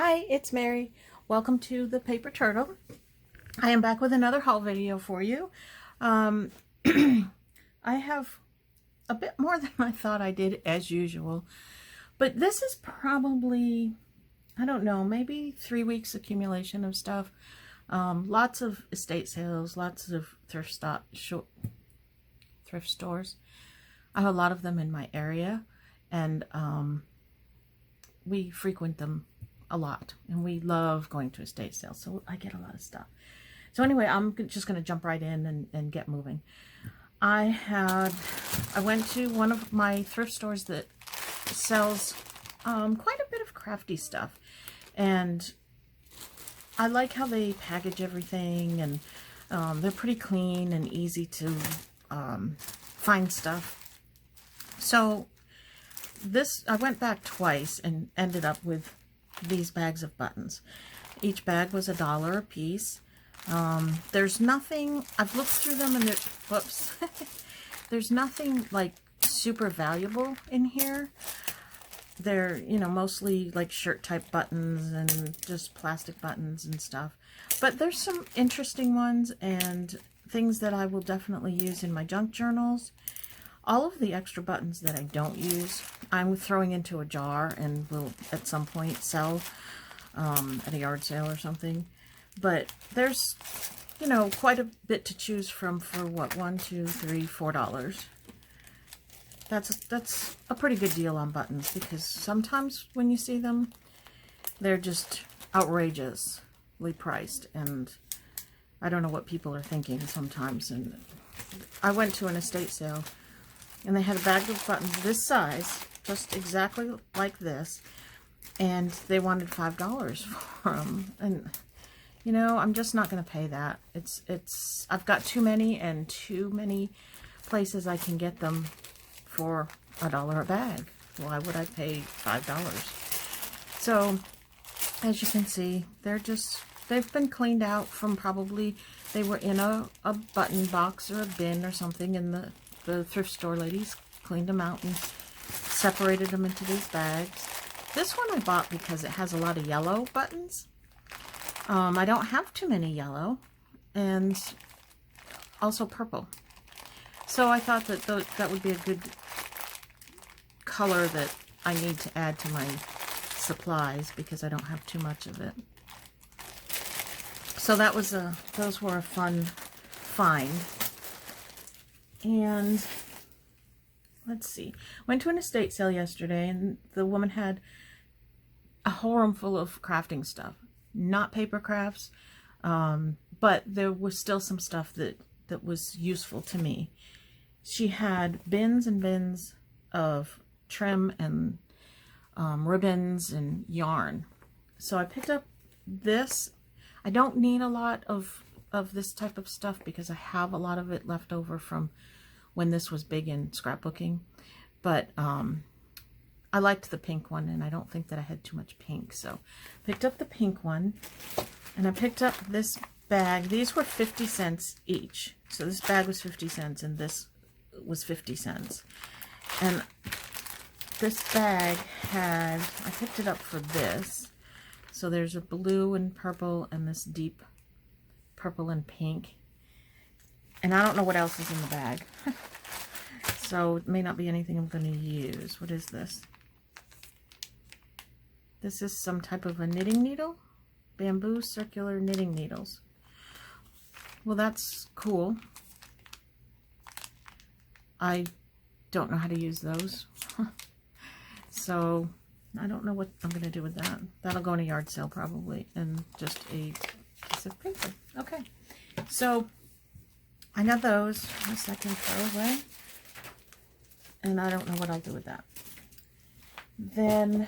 Hi, it's Mary. Welcome to the Paper Turtle. I am back with another haul video for you. I have a bit more than I thought I did as usual, but this is probably, I don't know, maybe 3 weeks accumulation of stuff. Lots of estate sales, lots of thrift stores. I have a lot of them in my area, and we frequent them a lot, and we love going to estate sales, so I get a lot of stuff. So anyway, I'm just going to jump right in and get moving. I went to one of my thrift stores that sells quite a bit of crafty stuff, and I like how they package everything, and they're pretty clean and easy to find stuff. So I went back twice and ended up with these bags of buttons. Each bag was $1 a piece. There's nothing, I've looked through them and whoops, there's nothing like super valuable in here. They're, you know, mostly like shirt type buttons and just plastic buttons and stuff. But there's some interesting ones and things that I will definitely use in my junk journals. All of the extra buttons that I don't use, I'm throwing into a jar and will at some point sell at a yard sale or something. But there's, you know, quite a bit to choose from for what, $1, $2, $3, $4. That's a pretty good deal on buttons, because sometimes when you see them, they're just outrageously priced, and I don't know what people are thinking sometimes. And I went to an estate sale, and they had a bag of buttons this size, just exactly like this, and they wanted $5 for them. And, you know, I'm just not going to pay that. I've got too many, and too many places I can get them for $1 a bag. Why would I pay $5? So, as you can see, they've been cleaned out from they were in a button box or a bin or something, and the thrift store ladies cleaned them out and separated them into these bags. This one I bought because it has a lot of yellow buttons. I don't have too many yellow, and also purple. So I thought that that would be a good color that I need to add to my supplies, because I don't have too much of it. So those were a fun find. And let's see, went to an estate sale yesterday, and the woman had a whole room full of crafting stuff. Not paper crafts, but there was still some stuff that was useful to me. She had bins and bins of trim and ribbons and yarn. So I picked up this. I don't need a lot of this type of stuff, because I have a lot of it left over from when this was big in scrapbooking. But I liked the pink one, and I don't think that I had too much pink, so picked up the pink one. And I picked up this bag. These were 50 cents each. So this bag was 50 cents, and this was 50 cents. And this bag I picked it up for this. So there's a blue and purple, and this deep purple and pink. And I don't know what else is in the bag. So it may not be anything I'm going to use. What is this? This is some type of a knitting needle. Bamboo circular knitting needles. Well, that's cool. I don't know how to use those. So I don't know what I'm going to do with that. That'll go in a yard sale probably, and just a piece of paper. Okay. So I got those. A second throw away. And I don't know what I'll do with that. Then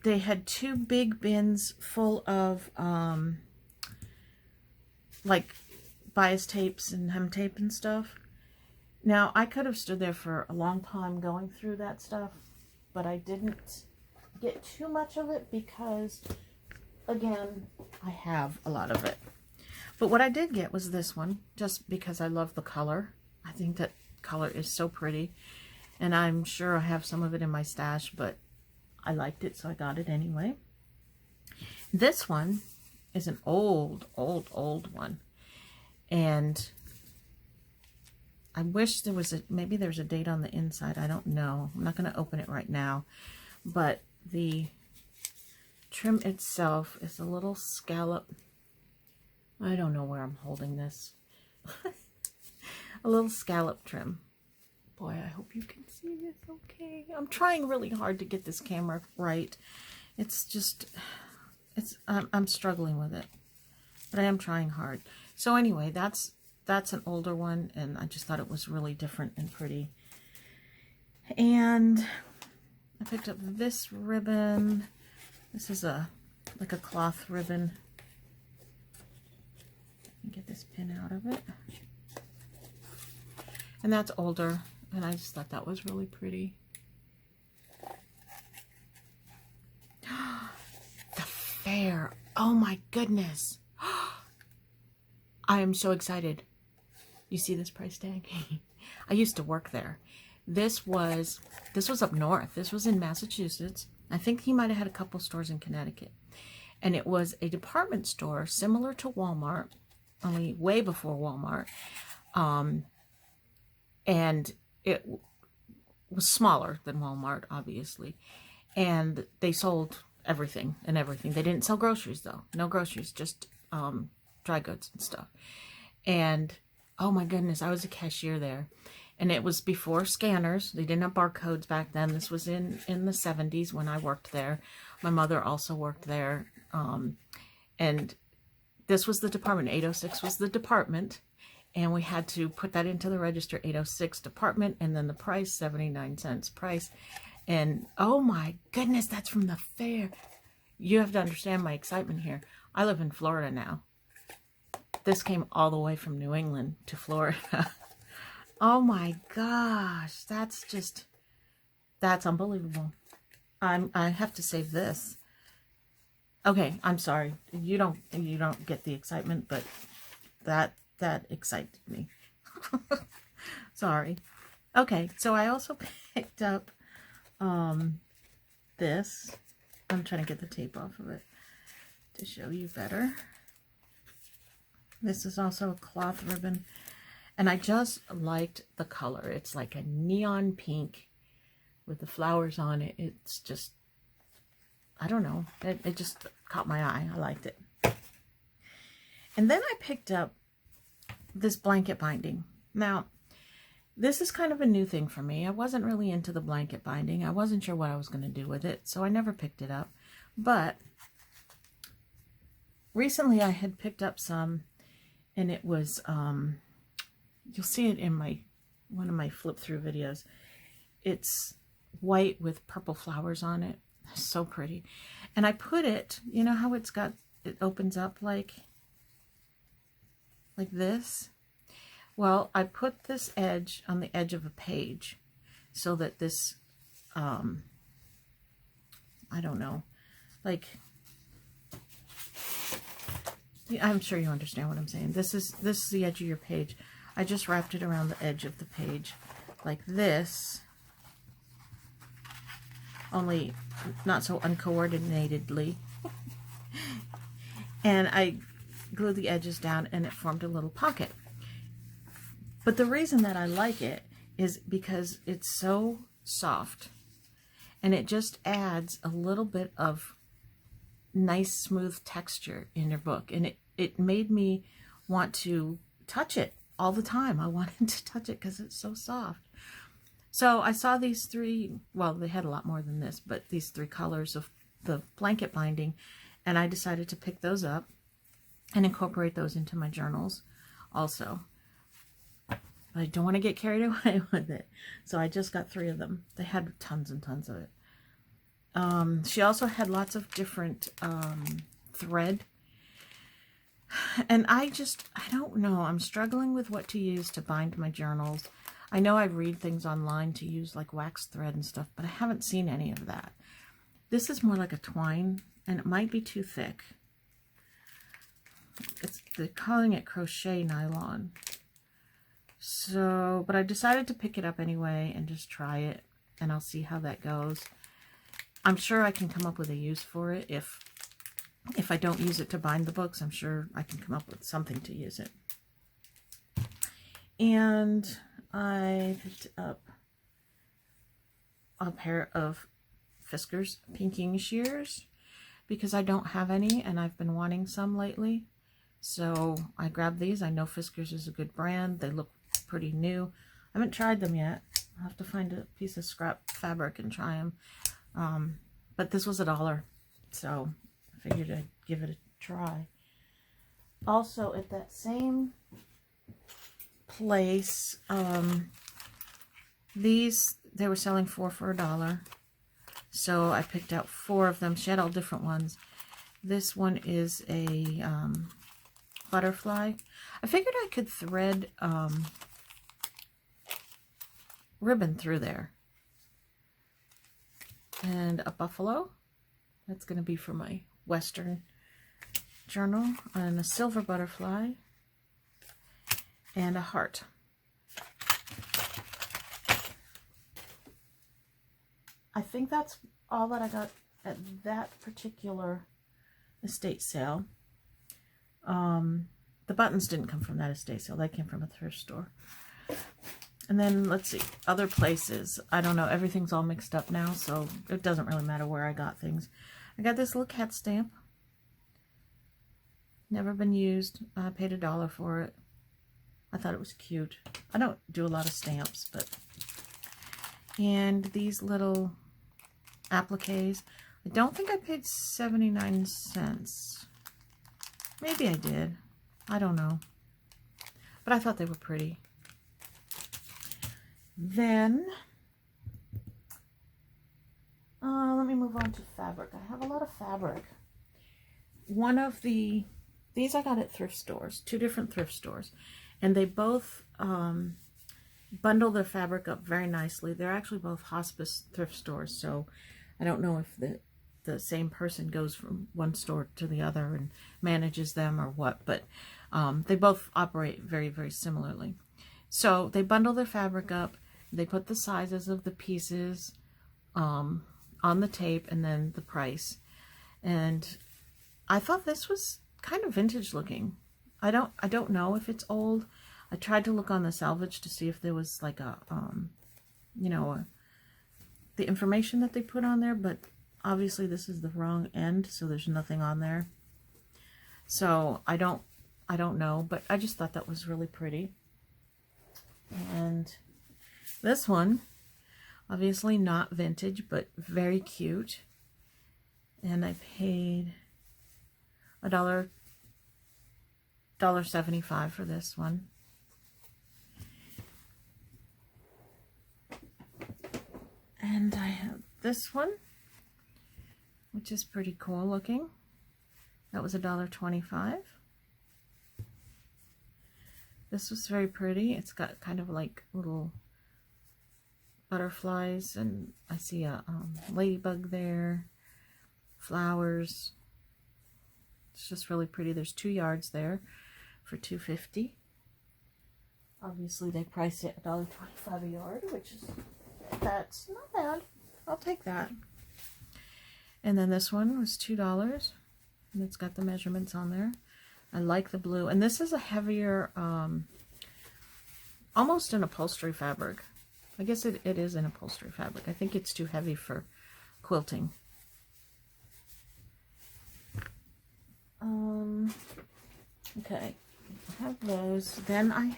they had 2 big bins full of like bias tapes and hem tape and stuff. Now, I could have stood there for a long time going through that stuff, but I didn't get too much of it because, again, I have a lot of it. But what I did get was this one, just because I love the color. I think that color is so pretty, and I'm sure I have some of it in my stash, but I liked it, so I got it anyway. This one is an old one. And I wish there was maybe there's a date on the inside. I don't know. I'm not going to open it right now. But the trim itself is a little scallop. I don't know where I'm holding this. A little scallop trim. Boy, I hope you can see this okay. I'm trying really hard to get this camera right. It's just, I'm struggling with it. But I am trying hard. So anyway, that's an older one, and I just thought it was really different and pretty. And I picked up this ribbon. This is like a cloth ribbon. Get this pin out of it. And that's older, and I just thought that was really pretty. The fair. Oh my goodness. I am so excited. You see this price tag? I used to work there. This was up north. This was in Massachusetts. I think he might have had a couple stores in Connecticut. And it was a department store similar to Walmart, only way before Walmart. And it was smaller than Walmart, obviously. And they sold everything and everything. They didn't sell groceries, though. No groceries, just dry goods and stuff. And oh my goodness, I was a cashier there. And it was before scanners. They didn't have barcodes back then. This was in the 70s when I worked there. My mother also worked there. And this was the department. 806 was the department. And we had to put that into the register, 806 department, and then the price, 79 cents price. And oh my goodness, that's from the fair. You have to understand my excitement here. I live in Florida now. This came all the way from New England to Florida. Oh my gosh, that's unbelievable. I have to save this. Okay, I'm sorry. You don't get the excitement, but that excited me. Sorry. Okay, so I also picked up this. I'm trying to get the tape off of it to show you better. This is also a cloth ribbon, and I just liked the color. It's like a neon pink with the flowers on it. It's just, I don't know, it just caught my eye. I liked it. And then I picked up this blanket binding. Now, this is kind of a new thing for me. I wasn't really into the blanket binding. I wasn't sure what I was going to do with it, so I never picked it up. But recently I had picked up some, and it was, you'll see it in one of my flip through videos. It's white with purple flowers on it. So pretty. And I put it, you know how it opens up like this? Well, I put this edge on the edge of a page so that this, I don't know, like, I'm sure you understand what I'm saying. This is the edge of your page. I just wrapped it around the edge of the page like this, only not so uncoordinatedly. And I glued the edges down, and it formed a little pocket. But the reason that I like it is because it's so soft, and it just adds a little bit of nice smooth texture in your book, and it made me want to touch it all the time. I wanted to touch it because it's so soft. So I saw these three, well, they had a lot more than this, but these three colors of the blanket binding, and I decided to pick those up and incorporate those into my journals also. But I don't want to get carried away with it, so I just got 3 of them. They had tons and tons of it. She also had lots of different thread, and I don't know. I'm struggling with what to use to bind my journals. I know I read things online to use like wax thread and stuff, but I haven't seen any of that. This is more like a twine, and it might be too thick. They're calling it Crochet Nylon. So, but I decided to pick it up anyway and just try it, and I'll see how that goes. I'm sure I can come up with a use for it if If I don't use it to bind the books, I'm sure I can come up with something to use it. And I picked up a pair of Fisker's pinking shears because I don't have any and I've been wanting some lately. So I grabbed these. I know Fisker's is a good brand. They look pretty new. I haven't tried them yet. I'll have to find a piece of scrap fabric and try them. But this was $1, so I figured I'd give it a try. Also, at that same place, these, they were selling 4 for $1. So I picked out 4 of them. She had all different ones. This one is a butterfly. I figured I could thread ribbon through there. And a buffalo. That's going to be for my Western journal. And a silver butterfly. And a heart. I think that's all that I got at that particular estate sale. The buttons didn't come from that estate sale. They came from a thrift store. And then, let's see, other places. I don't know. Everything's all mixed up now, so it doesn't really matter where I got things. I got this little cat stamp. Never been used. I paid $1 for it. I thought it was cute. I don't do a lot of stamps, but... And these little appliques. I don't think I paid 79 cents. Maybe I did. I don't know. But I thought they were pretty. Then, let me move on to fabric. I have a lot of fabric. One of these I got at thrift stores, 2 different thrift stores. And they both bundle their fabric up very nicely. They're actually both hospice thrift stores, so I don't know if the same person goes from one store to the other and manages them or what, but they both operate very, very similarly. So they bundle their fabric up. They put the sizes of the pieces on the tape and then the price. And I thought this was kind of vintage looking. I don't know if it's old. I tried to look on the salvage to see if there was like a, you know, the information that they put on there, but obviously this is the wrong end, so there's nothing on there. So I don't know, but I just thought that was really pretty. And this one, obviously not vintage, but very cute. And I paid $1.75 for this one. And I have this one, which is pretty cool looking. That was $1.25. This was very pretty. It's got kind of like little butterflies, and I see a ladybug there, flowers. It's just really pretty. There's 2 yards there for $2.50. Obviously they price it $1.25 a yard, which is, that's not bad. I'll take that. And then this one was $2, and it's got the measurements on there. I like the blue, and this is a heavier, almost an upholstery fabric. I guess it is an upholstery fabric. I think it's too heavy for quilting. Okay, I have those. Then I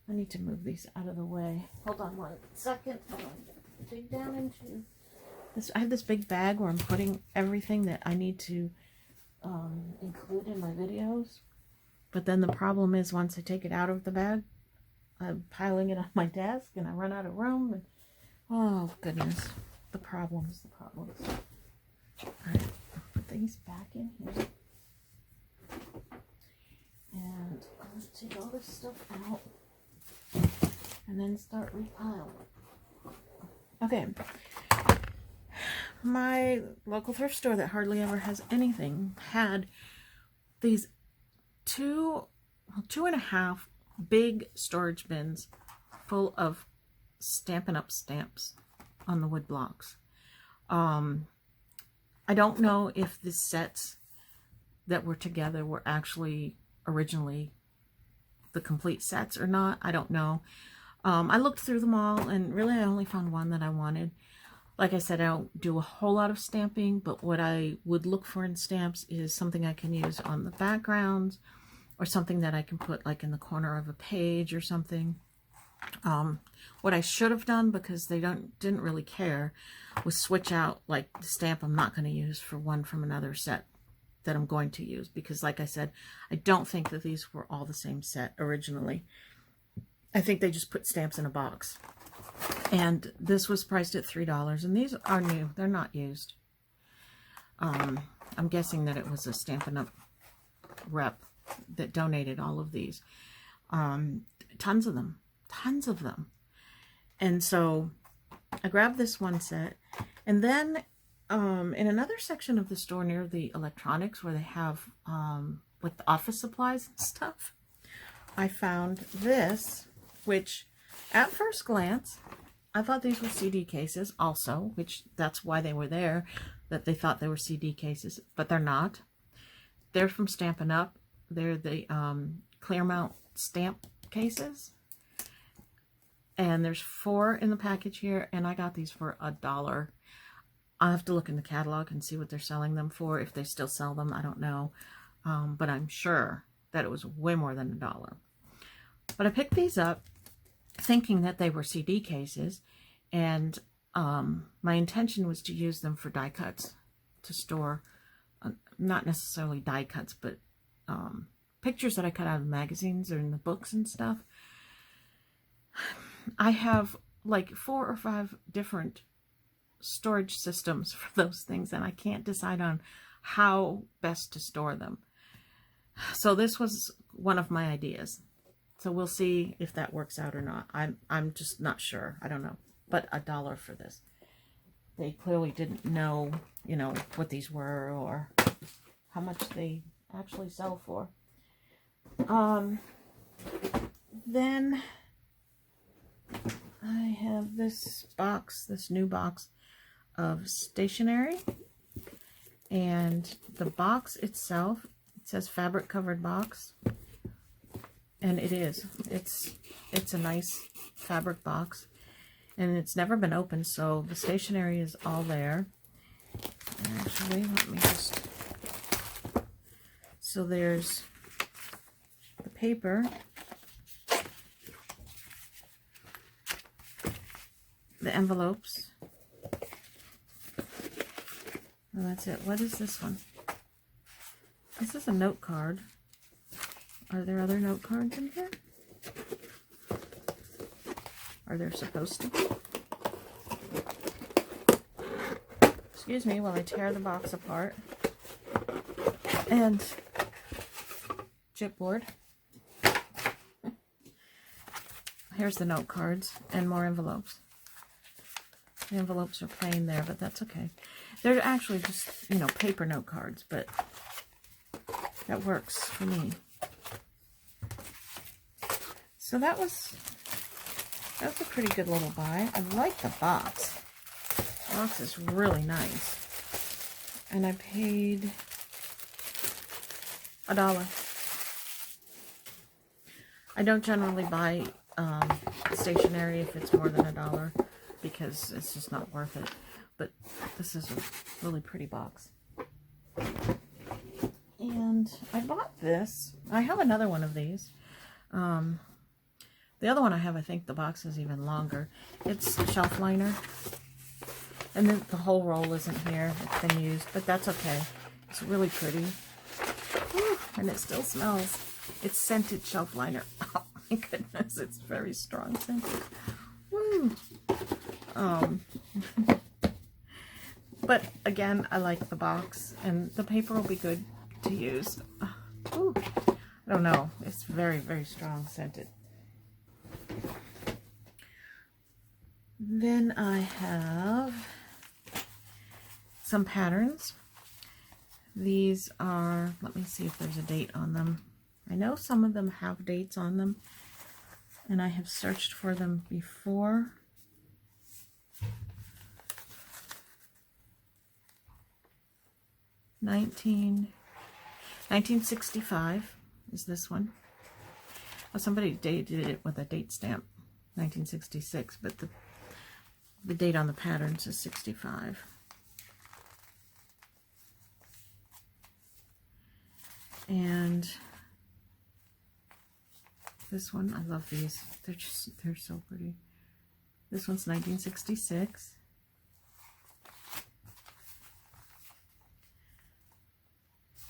need to move these out of the way. Hold on 1 second. Dig down into this. I have this big bag where I'm putting everything that I need to include in my videos. But then the problem is once I take it out of the bag, I'm piling it on my desk and I run out of room. And, oh, goodness. The problems. Alright, I'll put these back in here. And let's take all this stuff out and then start repiling. Okay. My local thrift store that hardly ever has anything had these 2.5 big storage bins full of Stampin' Up! Stamps on the wood blocks. I I don't know if the sets that were together were actually originally the complete sets or not. I don't know. I looked through them all, and really I only found one that I wanted. Like I said, I don't do a whole lot of stamping, but what I would look for in stamps is something I can use on the backgrounds, or something that I can put like in the corner of a page or something. What I should have done, because they didn't really care, was switch out like the stamp I'm not going to use for one from another set that I'm going to use, because like I said, I don't think that these were all the same set originally. I think they just put stamps in a box. And this was priced at $3, and these are new. They're not used. I'm guessing that it was a Stampin' Up! Rep that donated all of these. Tons of them. Tons of them. And so I grabbed this one set, and then in another section of the store near the electronics, where they have with the office supplies and stuff, I found this, which at first glance I thought these were CD cases also, which that's why they were there, that they thought they were CD cases, but they're not. They're from Stampin' Up! They're the clear mount stamp cases. And there's 4 in the package here, and I got these for $1. I'll have to look in the catalog and see what they're selling them for. If they still sell them, I don't know. But I'm sure that it was way more than $1. But I picked these up thinking that they were CD cases, and my intention was to use them for die cuts, to store, not necessarily die cuts, but pictures that I cut out of magazines or in the books and stuff. I have like 4 or 5 different storage systems for those things, and I can't decide on how best to store them. So this was one of my ideas. So we'll see if that works out or not. I'm just not sure. I don't know. But $1 for this. They clearly didn't know, you know, what these were or how much they actually sell for. Then I have this box, this new box of stationery. And the box itself, it says fabric covered box. And it is. It's a nice fabric box. And it's never been opened, so the stationery is all there. Actually, let me just... So there's the paper. The envelopes. And that's it. What is this one? This is a note card. Are there other note cards in here? Are there supposed to be? Excuse me while I tear the box apart. And chipboard. Here's the note cards and more envelopes. The envelopes are plain there, but that's okay. They're actually just, you know, paper note cards, but that works for me. So that was a pretty good little buy. I like the box. The box is really nice. And I paid $1. I don't generally buy stationery if it's more than $1 because it's just not worth it. But this is a really pretty box. And I bought this. I have another one of these. The other one I have, I think the box is even longer. It's a shelf liner. And then the whole roll isn't here. It's been used, but that's okay. It's really pretty. Whew, and it still smells. It's scented shelf liner. Oh my goodness, it's very strong scented. Woo. But again, I like the box, and the paper will be good to use. Ooh, I don't know. It's very, very strong scented. Then I have some patterns. These are, let me see if there's a date on them. I know some of them have dates on them, and I have searched for them before. 1965 is this one. Well, somebody dated it with a date stamp, 1966, but the date on the patterns is 65. And this one, I love these. They're so pretty. This one's 1966.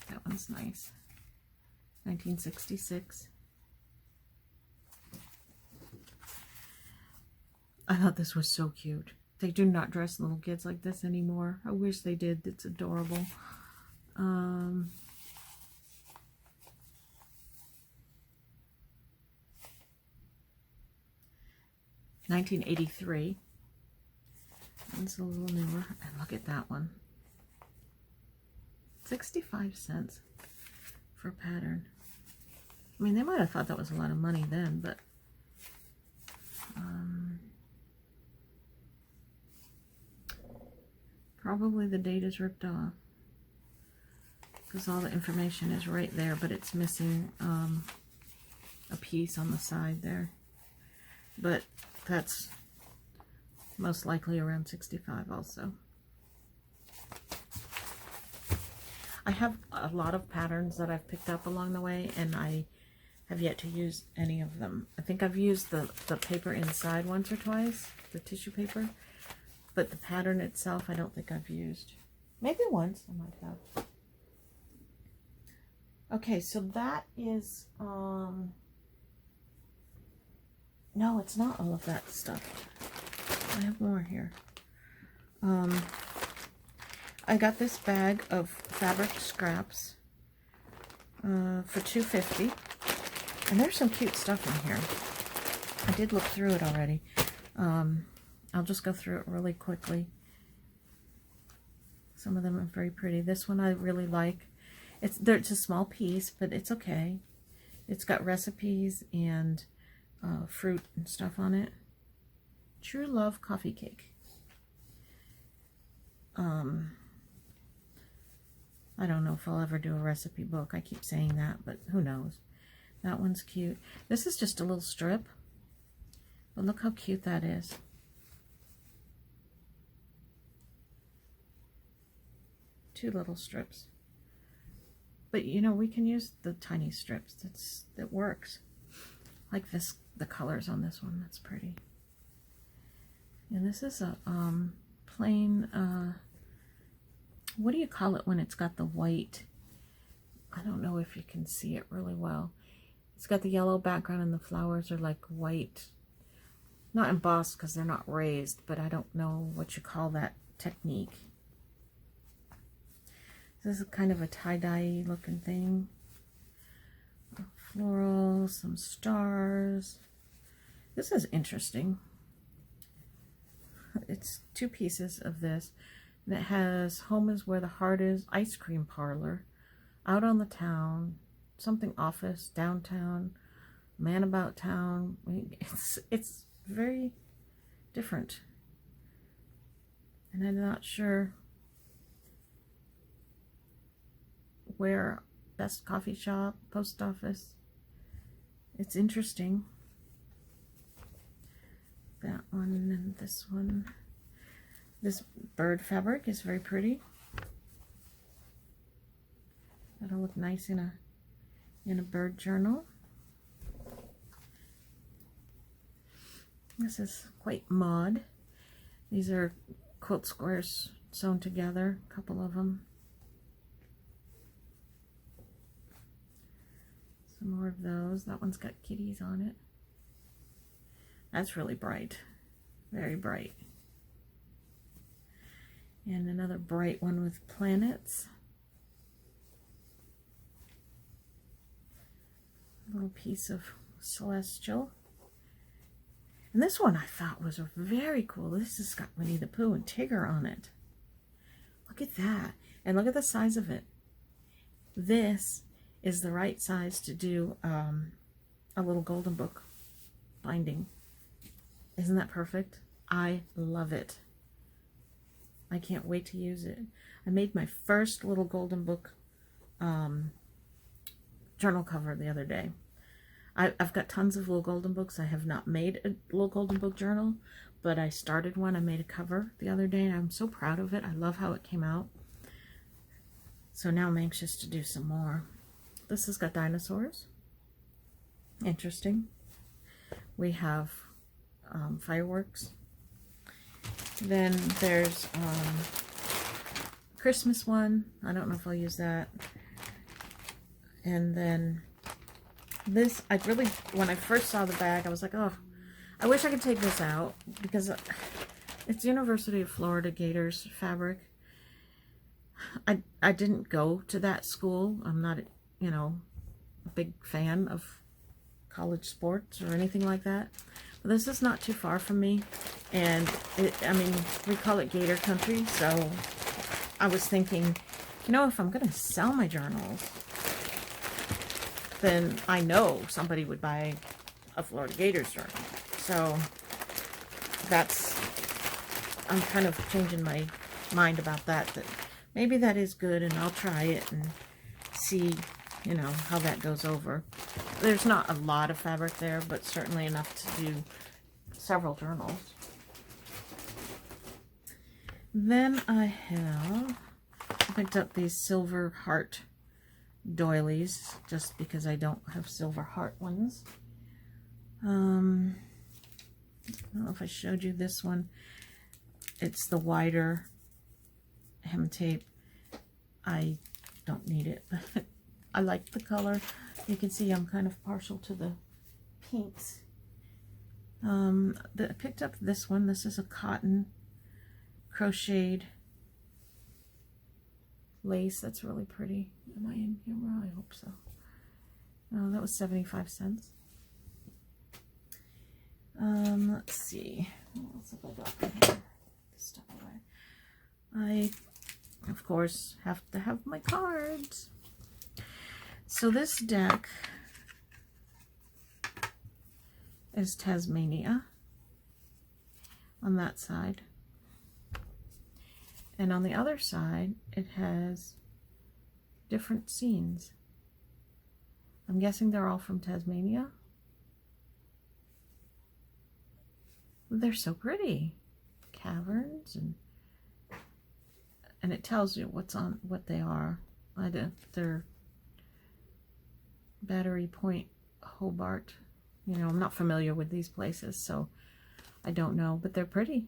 That one's nice. 1966. I thought this was so cute. They do not dress little kids like this anymore. I wish they did. It's adorable. 1983. It's a little newer. And look at that one. 65 cents for a pattern. I mean, they might have thought that was a lot of money then, but probably the date is ripped off because all the information is right there, but it's missing a piece on the side there. But that's most likely around 65 also. I have a lot of patterns that I've picked up along the way, and I have yet to use any of them. I think I've used the paper inside once or twice, the tissue paper, but the pattern itself I don't think I've used. Maybe once I might have. Okay, so that is, no, it's not all of that stuff. I have more here. I got this bag of fabric scraps for $2.50, and there's some cute stuff in here. I did look through it already. I'll just go through it really quickly. Some of them are very pretty. This one I really like. It's a small piece, but it's okay. It's got recipes and fruit and stuff on it. True Love Coffee Cake. I don't know if I'll ever do a recipe book. I keep saying that, but who knows. That one's cute. This is just a little strip, but look how cute that is. Two little strips. But you know, we can use the tiny strips. That works. Like this, the colors on this one. That's pretty. And this is a plain. What do you call it when it's got the white? I don't know if you can see it really well. It's got the yellow background and the flowers are like white. Not embossed because they're not raised, but I don't know what you call that technique. This is kind of a tie-dye looking thing. Floral, some stars. This is interesting. It's two pieces of this. And it has Home is Where the Heart Is, Ice Cream Parlor, Out on the Town, Something Office, Downtown, Man About Town. It's very different. And I'm not sure where. Best Coffee Shop, Post Office. It's interesting. That one and this one. This bird fabric is very pretty. That'll look nice in a bird journal. This is quite mod. These are quilt squares sewn together, a couple of them. Some more of those. That one's got kitties on it. That's really bright. Very bright. And another bright one with planets. A little piece of celestial. And this one I thought was very cool. This has got Winnie the Pooh and Tigger on it. Look at that. And look at the size of it. This is the right size to do a little golden book binding. Isn't that perfect? I love it. I can't wait to use it. I made my first little golden book journal cover the other day. I've got tons of little golden books. I have not made a little golden book journal, but I started one. I made a cover the other day, and I'm so proud of it. I love how it came out. So now I'm anxious to do some more. This has got dinosaurs. Interesting. We have fireworks. Then there's Christmas one. I don't know if I'll use that. And then this, when I first saw the bag, I was like, oh, I wish I could take this out, because it's University of Florida Gators fabric. I didn't go to that school. I'm not, you know, a big fan of college sports or anything like that. But this is not too far from me, and I mean, we call it Gator Country, so I was thinking, you know, if I'm going to sell my journals, then I know somebody would buy a Florida Gators journal. So I'm kind of changing my mind about that maybe that is good, and I'll try it and see, you know, how that goes over. There's not a lot of fabric there, but certainly enough to do several journals. Then I picked up these silver heart doilies, just because I don't have silver heart ones. I don't know if I showed you this one. It's the wider hem tape. I don't need it, but I like the color. You can see I'm kind of partial to the pinks. I picked up this one. This is a cotton crocheted lace. That's really pretty. Am I in camera? I hope so. Oh, that was 75 cents. Let's see. What else have I got in here? Stuff away. I, of course, have to have my cards. So this deck is Tasmania on that side. And on the other side, it has different scenes. I'm guessing they're all from Tasmania. They're so pretty. Caverns, and it tells you what they are. They're Battery Point, Hobart. You know, I'm not familiar with these places, so I don't know, but they're pretty.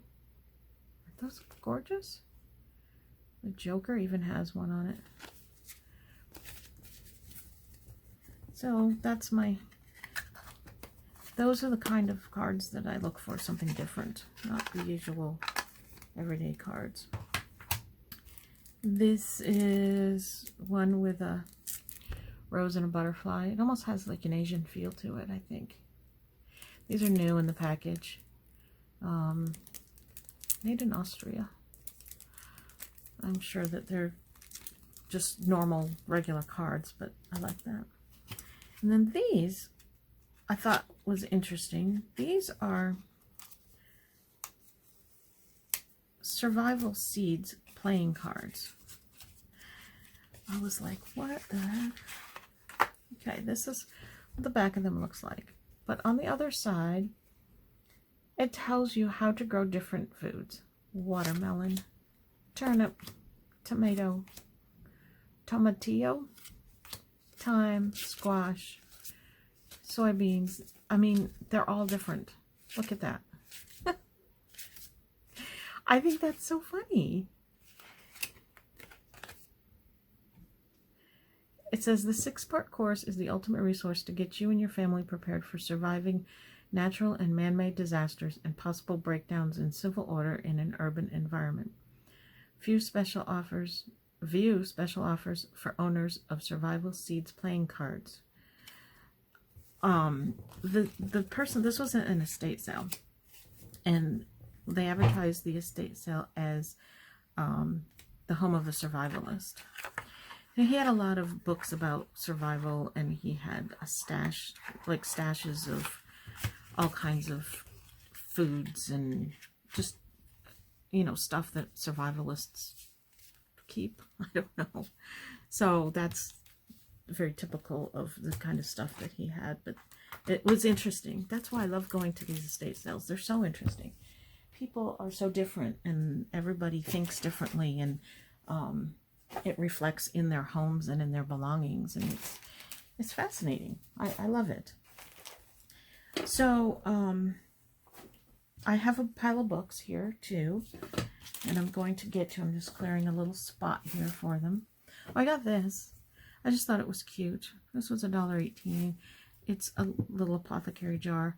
Aren't those gorgeous? The Joker even has one on it. So that's those are the kind of cards that I look for, something different, not the usual everyday cards. This is one with a rose and a butterfly. It almost has like an Asian feel to it, I think. These are new in the package. Made in Austria. I'm sure that they're just normal, regular cards, but I like that. And then these, I thought was interesting. These are Survival Seeds playing cards. I was like, what the heck? Okay, this is what the back of them looks like. But on the other side, it tells you how to grow different foods. Watermelon, turnip, tomato, tomatillo, thyme, squash, soybeans. I mean, they're all different. Look at that. I think that's so funny. It says the 6-part course is the ultimate resource to get you and your family prepared for surviving natural and man-made disasters and possible breakdowns in civil order in an urban environment. View special offers for owners of Survival Seeds playing cards. The person, this was an estate sale, and they advertised the estate sale as the home of a survivalist. And he had a lot of books about survival, and he had a stash, like stashes of all kinds of foods, and just, you know, stuff that survivalists keep. I don't know. So that's very typical of the kind of stuff that he had, but it was interesting. That's why I love going to these estate sales. They're so interesting. People are so different, and everybody thinks differently, and it reflects in their homes and in their belongings, and it's fascinating. I love it. So I have a pile of books here too, and I'm going to get to, I'm just clearing a little spot here for them. Oh, I got this. I just thought it was cute. This was $1.18. It's a little apothecary jar.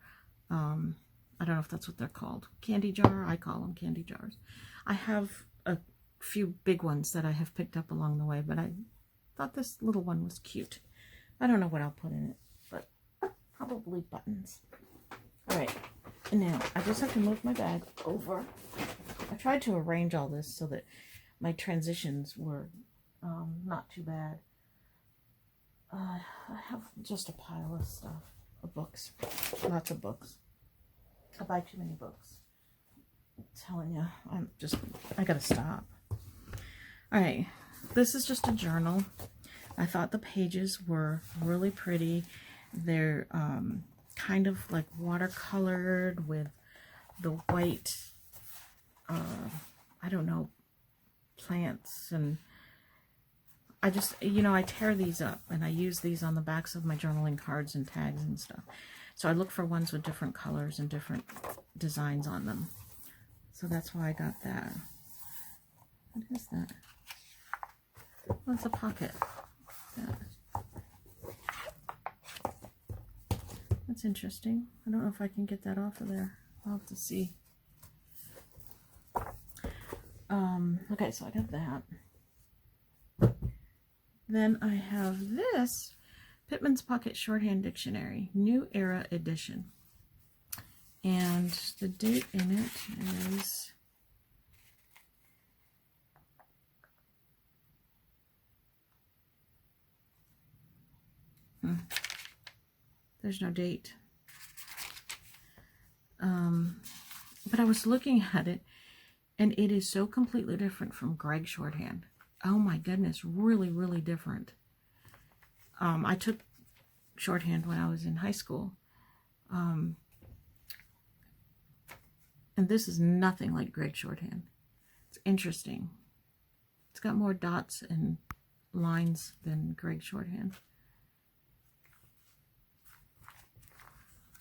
I don't know if that's what they're called. Candy jar. I call them candy jars. I have a few big ones that I have picked up along the way, but I thought this little one was cute. I don't know what I'll put in it, but probably buttons. All right. And now I just have to move my bag over. I tried to arrange all this so that my transitions were not too bad. I have just a pile of stuff, of books, lots of books. I buy too many books. I'm telling you, I gotta stop. All right, this is just a journal. I thought the pages were really pretty. They're kind of like watercolored with the white, I don't know, plants, and I just, you know, I tear these up and I use these on the backs of my journaling cards and tags and stuff. So I look for ones with different colors and different designs on them. So that's why I got that. What is that? Oh, it's a pocket. That's interesting. I don't know if I can get that off of there. I'll have to see. Okay, so I got that. Then I have this Pitmans Pocket Shorthand Dictionary, New Era Edition. And the date in it is there's no date. But I was looking at it, and it is so completely different from Greg Shorthand. Oh my goodness, really, really different. I took shorthand when I was in high school. And this is nothing like Greg Shorthand. It's interesting. It's got more dots and lines than Greg Shorthand.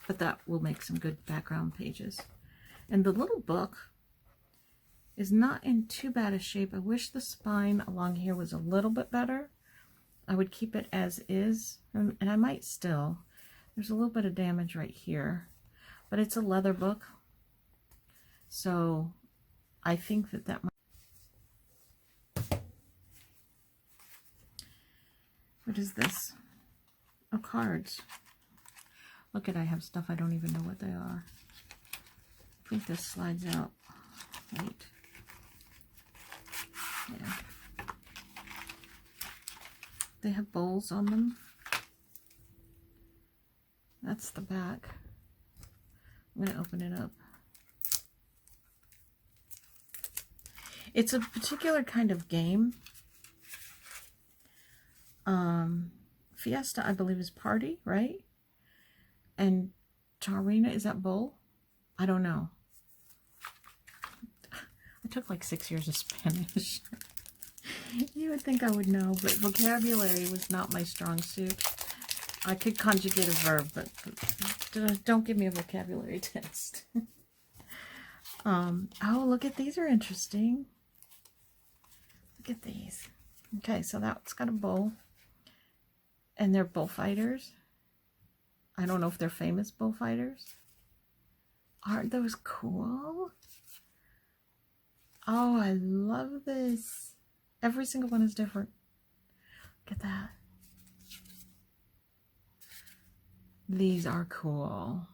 But that will make some good background pages. And the little book is not in too bad a shape. I wish the spine along here was a little bit better. I would keep it as is, and I might still. There's a little bit of damage right here, but it's a leather book, so I think that might... What is this? Oh, cards. Look at, I have stuff I don't even know what they are. I think this slides out. Wait. Yeah. They have bowls on them. That's the back. I'm going to open it up. It's a particular kind of game. Fiesta, I believe, is party, right? And Charina, is that bowl? I don't know. I took like 6 years of Spanish. You would think I would know, but vocabulary was not my strong suit. I could conjugate a verb, but don't give me a vocabulary test. Oh, look at these, are interesting. Look at these. Okay, so that's got a bowl. And they're bullfighters. I don't know if they're famous bullfighters. Aren't those cool? Oh, I love this. Every single one is different. Look at that. These are cool.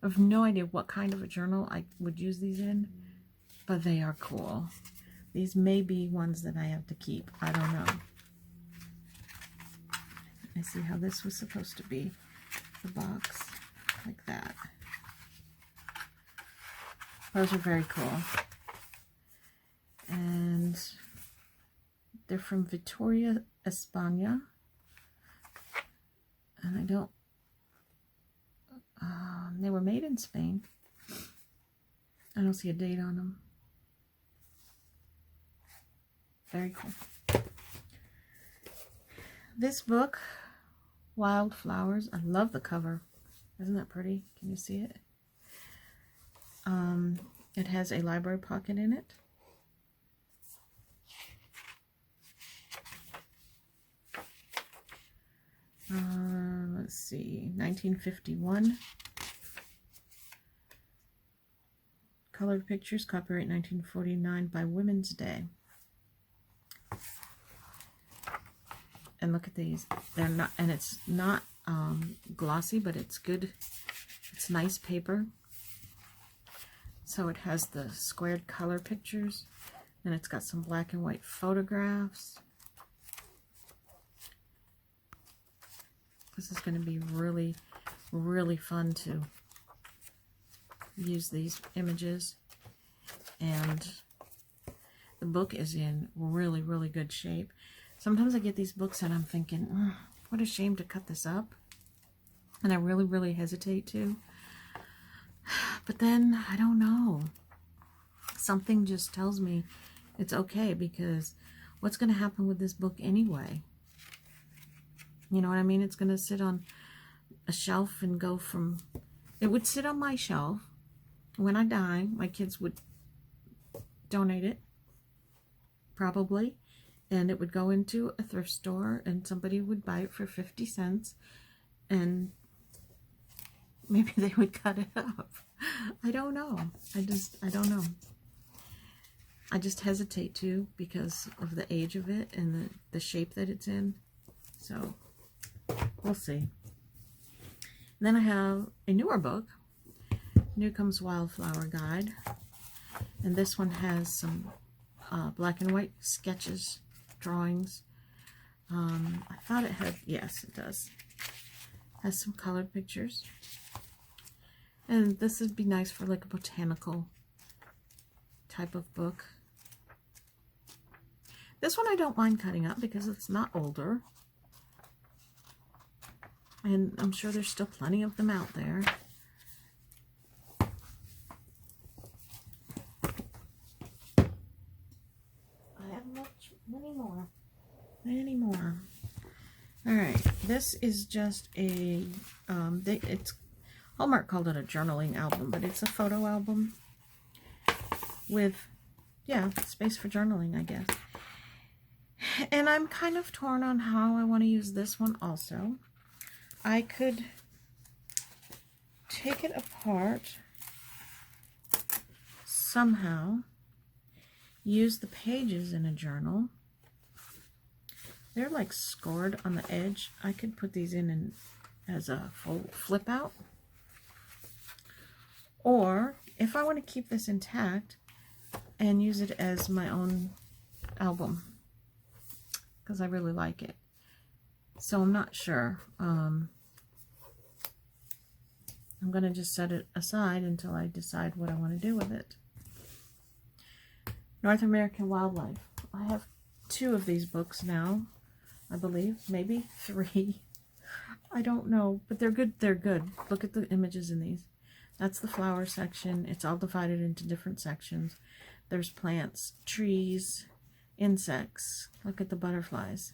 I have no idea what kind of a journal I would use these in, but they are cool. These may be ones that I have to keep. I don't know. I see how this was supposed to be. The box, like that. Those are very cool. And they're from Vitoria, España. And I don't... they were made in Spain. I don't see a date on them. Very cool. This book, Wildflowers, I love the cover. Isn't that pretty? Can you see it? It has a library pocket in it. Let's see, 1951. Colored pictures, copyright 1949 by Women's Day. And look at these. They're not, and it's not glossy, but it's good. It's nice paper. So it has the squared color pictures, and it's got some black and white photographs. This is going to be really, really fun to use these images. And the book is in really, really good shape. Sometimes I get these books and I'm thinking, oh, what a shame to cut this up. And I really, really hesitate to. But then, I don't know. Something just tells me it's okay, because what's going to happen with this book anyway? You know what I mean? It's going to sit on a shelf and go from... It would sit on my shelf. When I die, my kids would donate it, probably. And it would go into a thrift store, and somebody would buy it for 50 cents. And maybe they would cut it up. I don't know. I don't know. I just hesitate to, because of the age of it and the shape that it's in. So, we'll see. And then I have a newer book, Newcomb's Wildflower Guide. And this one has some black and white sketches, drawings. I thought it had, yes, it does. Has some colored pictures. And this would be nice for like a botanical type of book. This one I don't mind cutting up because it's not older. And I'm sure there's still plenty of them out there. I have many more. Alright, this is just a, it's Hallmark called it a journaling album, but it's a photo album with, yeah, space for journaling, I guess. And I'm kind of torn on how I want to use this one also. I could take it apart somehow, use the pages in a journal. They're like scored on the edge. I could put these in as a full flip out. Or, if I want to keep this intact and use it as my own album, because I really like it. So I'm not sure. I'm going to just set it aside until I decide what I want to do with it. North American Wildlife. I have 2 of these books now, I believe. Maybe 3. I don't know, but they're good. They're good. Look at the images in these. That's the flower section. It's all divided into different sections. There's plants, trees, insects. Look at the butterflies.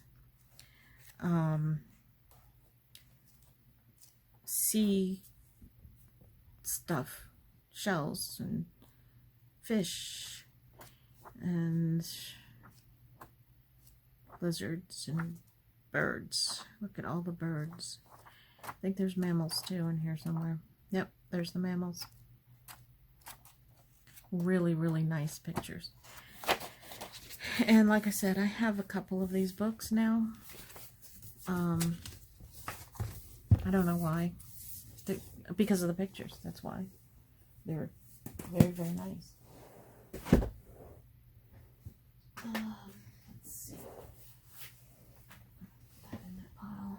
Sea stuff, shells and fish and lizards and birds. Look at all the birds. I think there's mammals too in here somewhere. Yep, there's the mammals. Really, really nice pictures. And like I said, I have a couple of these books now. I don't know why. Because of the pictures, that's why. They're very, very nice. Let's see. Put that in that pile.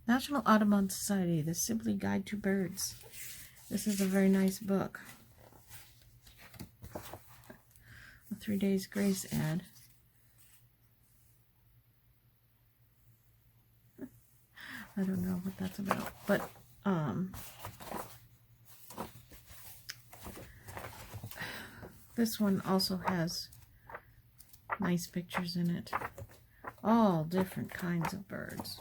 National Audubon Society, The Simply Guide to Birds. This is a very nice book. 3 days grace ad. I don't know what that's about, but this one also has nice pictures in it. All different kinds of birds.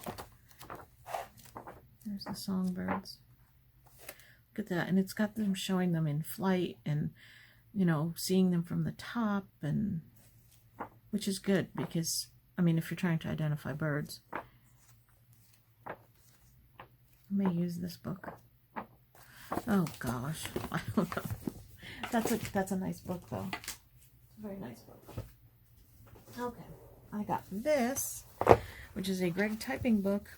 There's the songbirds. Look at that. And it's got them showing them in flight and, you know, seeing them from the top, and which is good because, I mean, if you're trying to identify birds. I may use this book. Oh gosh, I don't know. That's a nice book though. It's a very nice book. Okay, I got this, which is a Greg typing book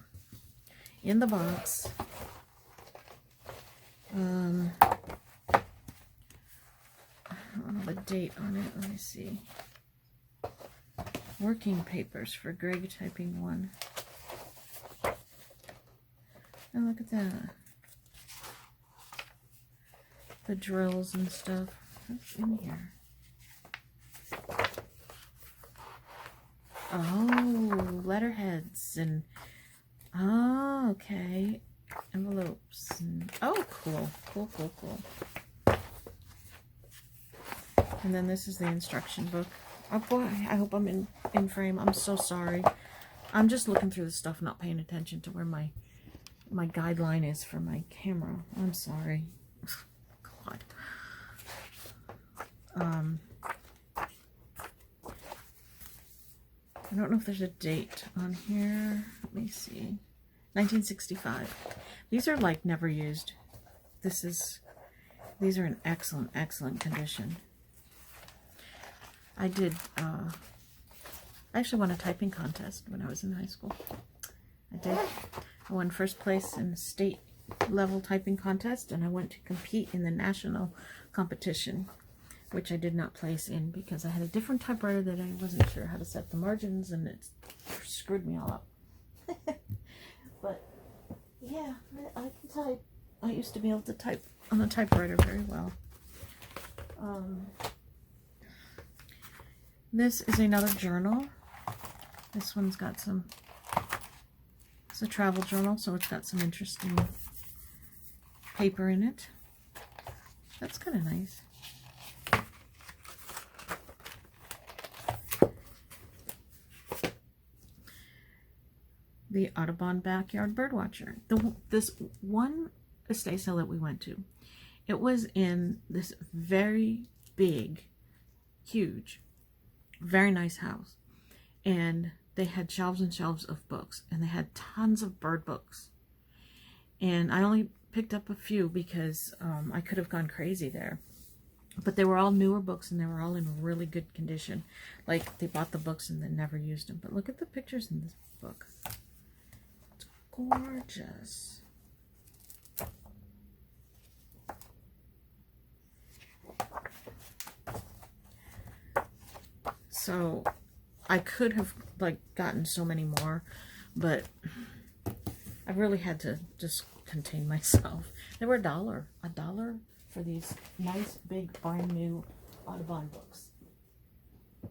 in the box. I don't have a date on it. Let me see. Working papers for Greg typing 1. And look at that. The drills and stuff. What's in here? Oh, letterheads and, oh, okay. Envelopes. And, oh, cool. Cool, cool, cool. And then this is the instruction book. Oh boy, I hope I'm in frame. I'm so sorry. I'm just looking through the stuff, not paying attention to where my guideline is for my camera. I'm sorry. God. I don't know if there's a date on here. Let me see. 1965. These are like never used. These are in excellent, excellent condition. I actually won a typing contest when I was in high school. I did. I won first place in the state level typing contest, and I went to compete in the national competition, which I did not place in because I had a different typewriter that I wasn't sure how to set the margins, and it screwed me all up. But yeah, I can type. I used to be able to type on a typewriter very well. This is another journal. This one's got some, it's a travel journal, so it's got some interesting paper in it. That's kind of nice. The Audubon Backyard Birdwatcher. This one estate sale that we went to, it was in this very big, huge, very nice house. And they had shelves and shelves of books, and they had tons of bird books. And I only picked up a few because I could have gone crazy there. But they were all newer books, and they were all in really good condition. Like, they bought the books and then never used them. But look at the pictures in this book. It's gorgeous. So I could have like gotten so many more, but I really had to just contain myself. They were $1 for these nice big brand new Audubon books.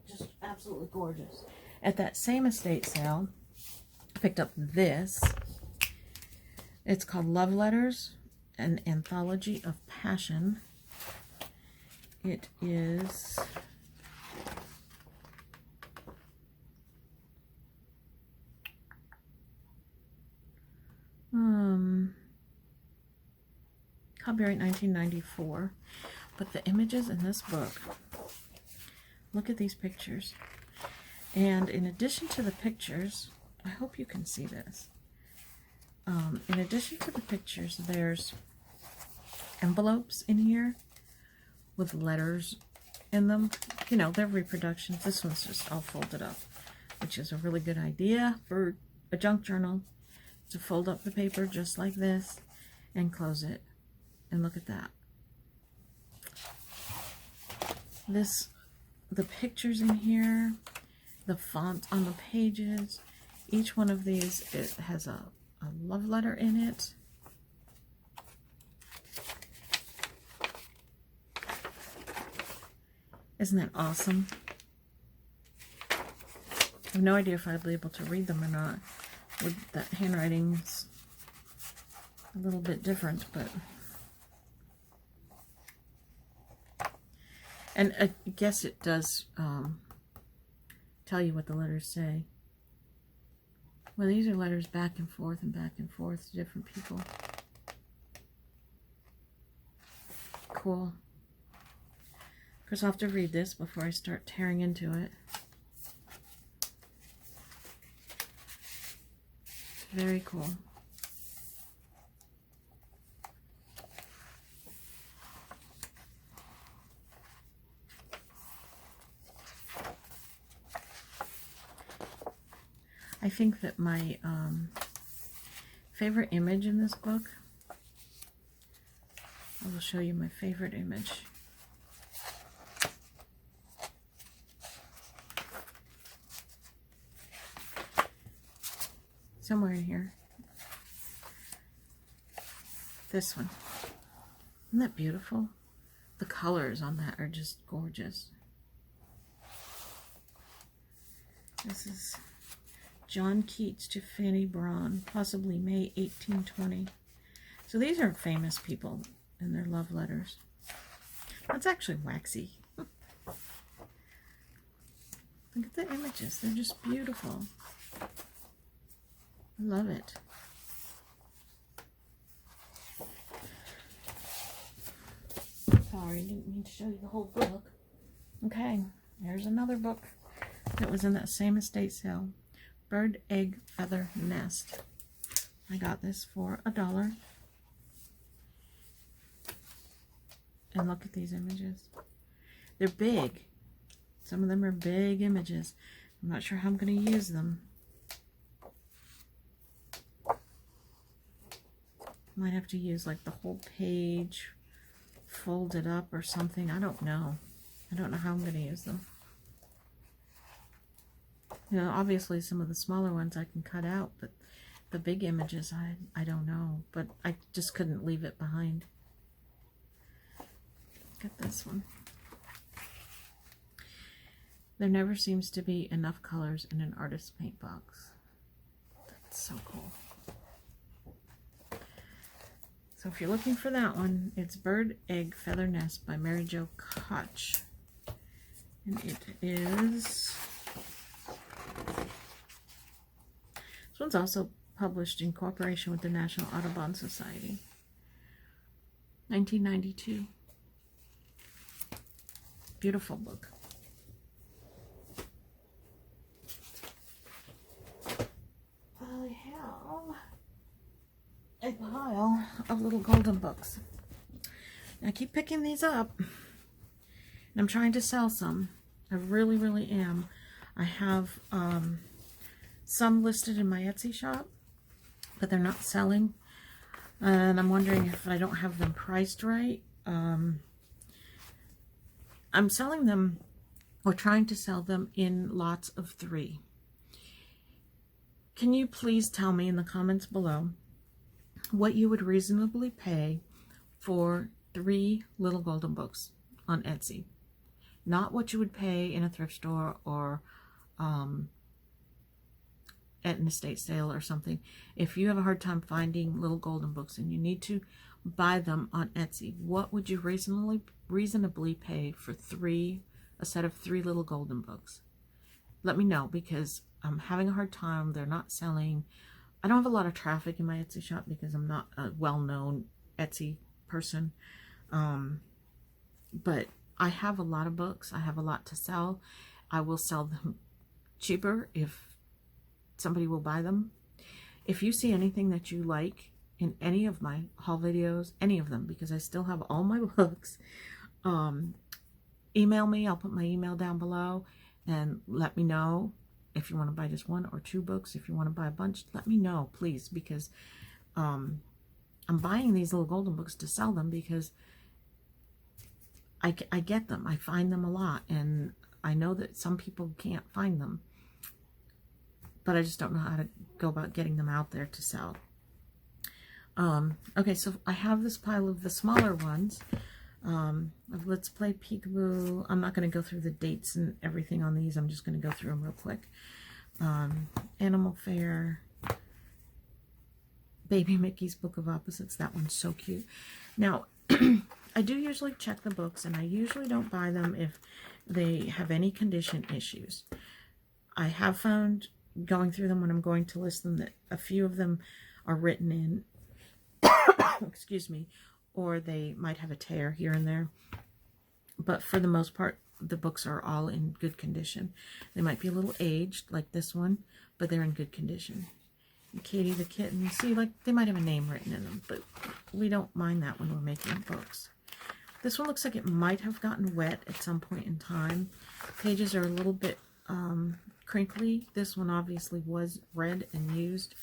Just absolutely gorgeous. At that same estate sale, I picked up this. It's called Love Letters, an Anthology of Passion. It is copyright 1994, but the images in this book, look at these pictures. And in addition to the pictures, I hope you can see this. In addition to the pictures, there's envelopes in here with letters in them. You know, they're reproductions. This one's just all folded up, which is a really good idea for a junk journal, to fold up the paper just like this and close it. And look at that. The pictures in here, the font on the pages, each one of these, it has a love letter in it. Isn't that awesome? have no idea if I'll be able to read them or not. With that handwriting's a little bit different, but... And I guess it does tell you what the letters say. Well, these are letters back and forth to different people. Cool. Of course, I'll have to read this before I start tearing into it. Very cool. I think that my favorite image in this book, I will show you my favorite image. Somewhere in here. This one. Isn't that beautiful? The colors on that are just gorgeous. This is John Keats to Fanny Brawne, possibly May 1820. So these are famous people and their love letters. That's actually waxy. Look at the images. They're just beautiful. I love it. Sorry, I didn't mean to show you the whole book. Okay, here's another book that was in that same estate sale. Bird, Egg, Feather, Nest. I got this for $1. And look at these images. They're big. Some of them are big images. I'm not sure how I'm going to use them. Might have to use like the whole page, fold it up or something. I don't know. I don't know how I'm going to use them. You know, obviously some of the smaller ones I can cut out, but the big images, I don't know. But I just couldn't leave it behind. Look at this one. There never seems to be enough colors in an artist's paint box. That's so cool. So if you're looking for that one, it's Bird, Egg, Feather, Nest by Mary Jo Koch. And it is... This one's also published in cooperation with the National Audubon Society. 1992. Beautiful book. I have a pile of little golden books. And I keep picking these up. And I'm trying to sell some. I really, really am. I have some listed in my Etsy shop, but they're not selling. And I'm wondering if I don't have them priced right. I'm selling them, or trying to sell them, in lots of 3. Can you please tell me in the comments below what you would reasonably pay for 3 little golden books on Etsy? Not what you would pay in a thrift store or at an estate sale or something. If you have a hard time finding little golden books and you need to buy them on Etsy, what would you reasonably pay for a set of 3 little golden books? Let me know, because I'm having a hard time. They're not selling. I don't have a lot of traffic in my Etsy shop because I'm not a well-known Etsy person. But I have a lot of books. I have a lot to sell. I will sell them cheaper if somebody will buy them. If you see anything that you like in any of my haul videos, any of them, because I still have all my books, email me. I'll put my email down below and let me know if you want to buy just 1 or 2 books. If you want to buy a bunch, let me know, please, because I'm buying these little golden books to sell them, because I get them. I find them a lot, and I know that some people can't find them, but I just don't know how to go about getting them out there to sell. Okay, so I have this pile of the smaller ones. Of Let's Play Peekaboo. I'm not going to go through the dates and everything on these. I'm just going to go through them real quick. Animal Fair, Baby Mickey's Book of Opposites. That one's so cute. Now, I do usually check the books, and I usually don't buy them if they have any condition issues. I have found, going through them when I'm going to list them, that a few of them are written in, excuse me, or they might have a tear here and there. But for the most part, the books are all in good condition. They might be a little aged, like this one, but they're in good condition. And Katie the Kitten, see, like, they might have a name written in them, but we don't mind that when we're making books. This one looks like it might have gotten wet at some point in time. Pages are a little bit crinkly. This one obviously was read and used.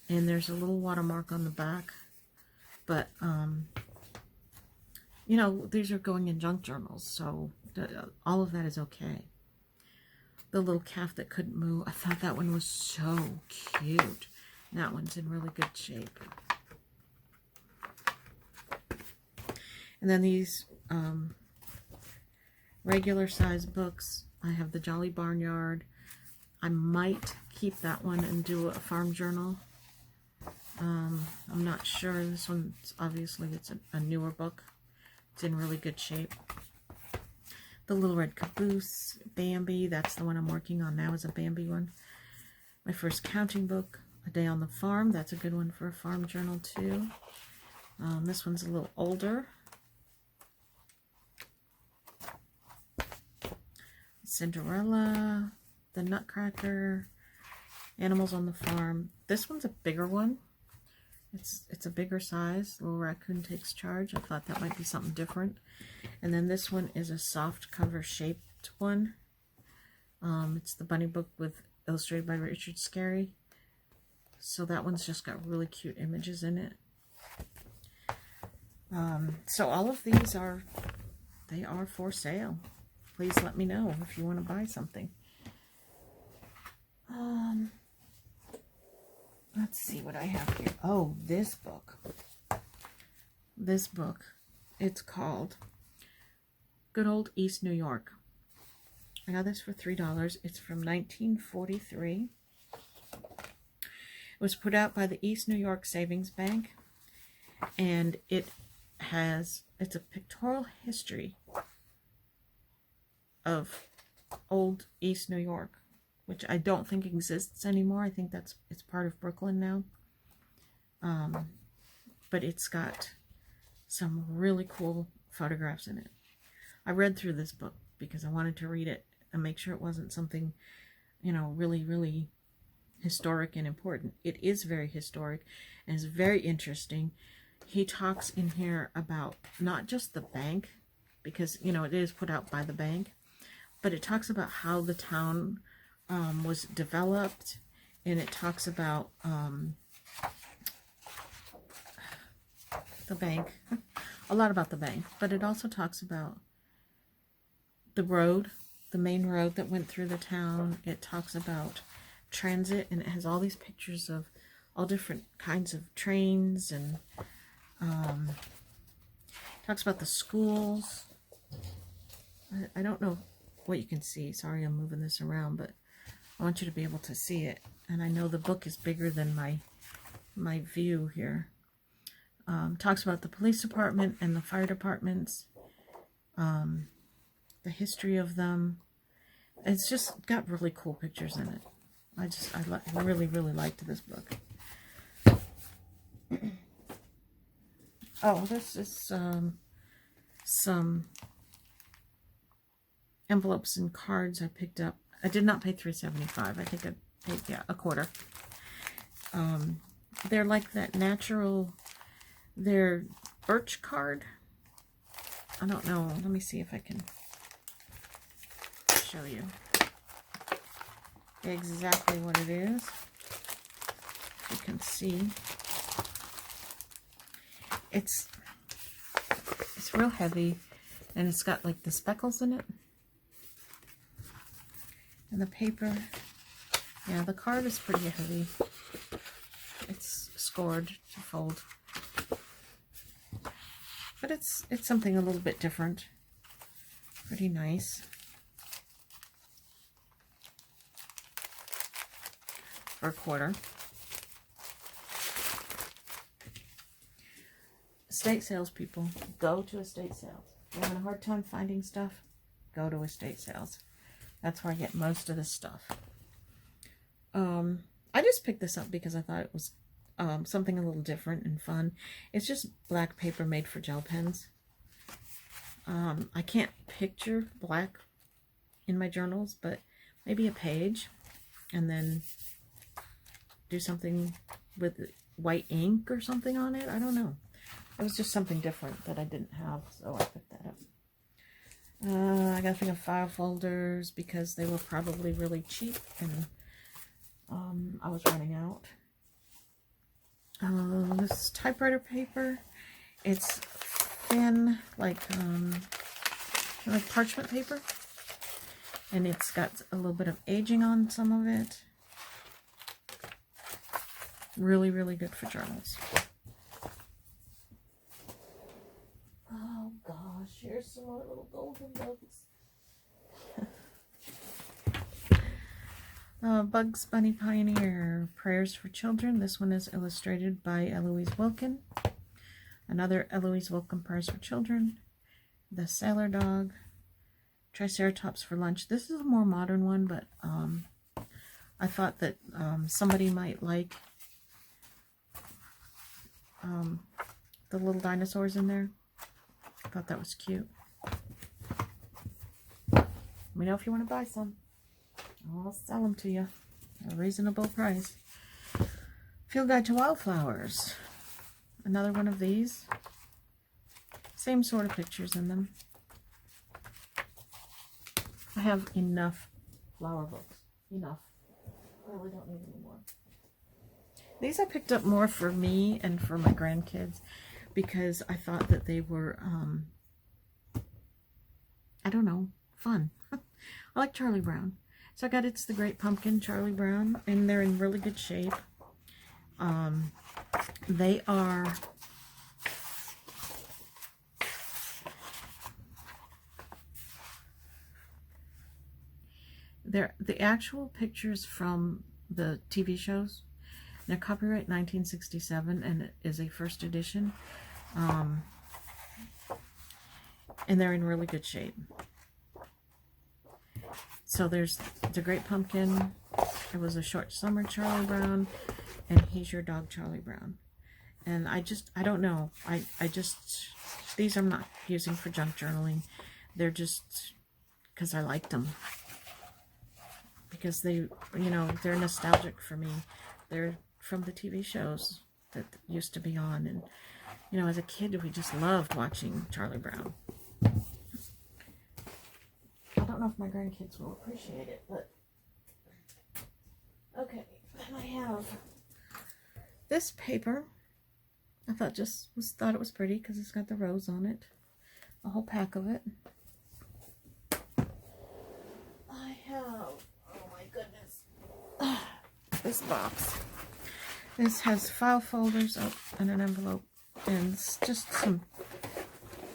And there's a little watermark on the back. But, you know, these are going in junk journals, so all of that is okay. The little calf that couldn't move. I thought that one was so cute. That one's in really good shape. And then these regular size books. I have the Jolly Barnyard. I might keep that one and do a farm journal. I'm not sure. This one's obviously, it's a newer book. It's in really good shape. The Little Red Caboose, Bambi. That's the one I'm working on now, is a Bambi one. My first counting book, A Day on the Farm. That's a good one for a farm journal too. This one's a little older. Cinderella, The Nutcracker, Animals on the Farm. This one's a bigger one. It's a bigger size. Little Raccoon Takes Charge. I thought that might be something different. And then this one is a soft cover shaped one. It's the bunny book with illustrated by Richard Scarry. So that one's just got really cute images in it. So all of these are for sale. Please let me know if you want to buy something. Let's see what I have here. Oh, this book. This book. It's called Good Old East New York. I got this for $3. It's from 1943. It was put out by the East New York Savings Bank. And it's a pictorial history of old East New York, which I don't think exists anymore. I think it's part of Brooklyn now. But it's got some really cool photographs in it. I read through this book because I wanted to read it and make sure it wasn't something, you know, really, really historic and important. It is very historic and it's very interesting. He talks in here about not just the bank, because, you know, it is put out by the bank, but it talks about how the town was developed, and it talks about the bank, a lot about the bank, but it also talks about the road, the main road that went through the town. It talks about transit, and it has all these pictures of all different kinds of trains, and talks about the schools. I don't know what you can see. Sorry, I'm moving this around, but I want you to be able to see it. And I know the book is bigger than my view here. Talks about the police department and the fire departments, the history of them. It's just got really cool pictures in it. I really, really liked this book. Oh, this is some envelopes and cards I picked up. I did not pay $3.75. I think I paid, yeah, a quarter. They're like that natural, they're Birch Card. I don't know. Let me see if I can show you exactly what it is. You can see. It's real heavy, and it's got like the speckles in it. And the paper, yeah, the card is pretty heavy. It's scored to fold. But it's something a little bit different. Pretty nice. for $1. Estate sales, people. Go to estate sales. If you're having a hard time finding stuff, go to estate sales. That's where I get most of this stuff. I just picked this up because I thought it was something a little different and fun. It's just black paper made for gel pens. I can't picture black in my journals, but maybe a page, and then do something with white ink or something on it. I don't know. It was just something different that I didn't have, so I picked that up. I got a thing of file folders because they were probably really cheap, and I was running out. This is typewriter paper. It's thin, like parchment paper, and it's got a little bit of aging on some of it. Really, really good for journals. Oh gosh, here's some more little golden bugs. Bugs Bunny Pioneer, Prayers for Children. This one is illustrated by Eloise Wilkin. Another Eloise Wilkin, Prayers for Children. The Sailor Dog, Triceratops for Lunch. This is a more modern one, but I thought that somebody might like the little dinosaurs in there. I thought that was cute. Let me know if you want to buy some. I'll sell them to you at a reasonable price. Field Guide to Wildflowers. Another one of these. Same sort of pictures in them. I have enough flower books. Enough. I really don't need any more. These I picked up more for me and for my grandkids because I thought that they were, I don't know, fun. I like Charlie Brown. So I got It's the Great Pumpkin, Charlie Brown, and they're in really good shape. They are the actual pictures from the TV shows. They're copyright 1967, and it is a first edition. And they're in really good shape. So there's The Great Pumpkin, It Was a Short Summer, Charlie Brown, and He's Your Dog, Charlie Brown. And I don't know. I just, these I'm not using for junk journaling. They're just because I liked them. Because they, you know, they're nostalgic for me. They're from the TV shows that used to be on. And, you know, as a kid, we just loved watching Charlie Brown. I don't know if my grandkids will appreciate it, but okay. Then I have this paper. I thought it was pretty because it's got the rose on it. A whole pack of it. I have, oh my goodness, this box. This has file folders and an envelope, and it's just some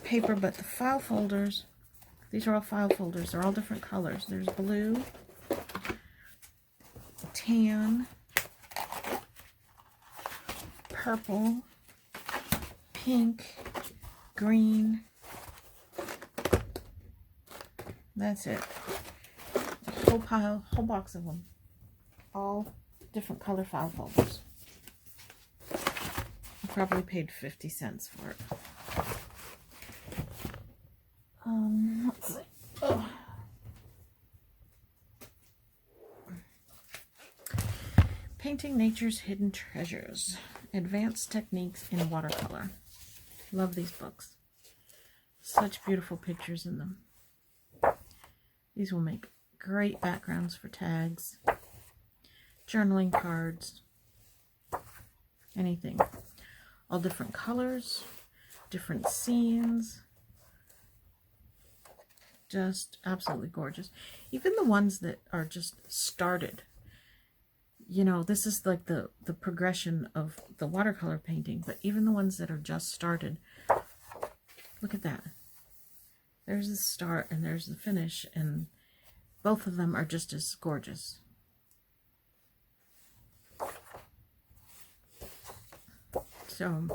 paper, but the file folders, these are all file folders. They're all different colors. There's blue, tan, purple, pink, green. That's it. Whole box of them. All different color file folders. I probably paid 50 cents for it. Let's see. Oh. Painting Nature's Hidden Treasures. Advanced Techniques in Watercolor. Love these books. Such beautiful pictures in them. These will make great backgrounds for tags, journaling cards, anything. All different colors, different scenes. Just absolutely gorgeous. Even the ones that are just started. You know, this is like the progression of the watercolor painting, but even the ones that are just started, look at that. There's the start and there's the finish, and both of them are just as gorgeous. So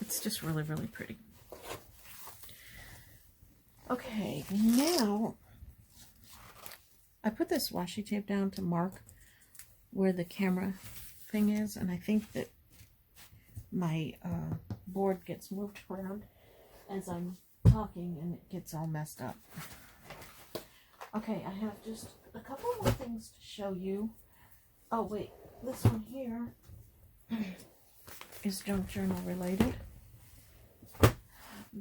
it's just really, really pretty. Okay, now I put this washi tape down to mark where the camera thing is, and I think that my board gets moved around as I'm talking and it gets all messed up. Okay, I have just a couple more things to show you. Oh wait, this one here is junk journal related.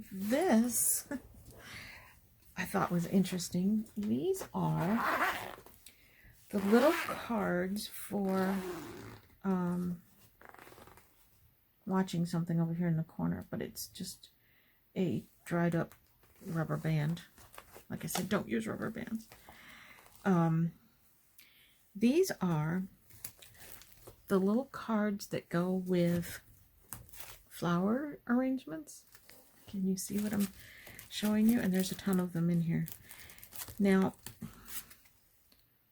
This I thought was interesting. These are the little cards for watching something over here in the corner, but it's just a dried up rubber band. Like I said, don't use rubber bands. These are the little cards that go with flower arrangements. Can you see what I'm showing you? And there's a ton of them in here. Now,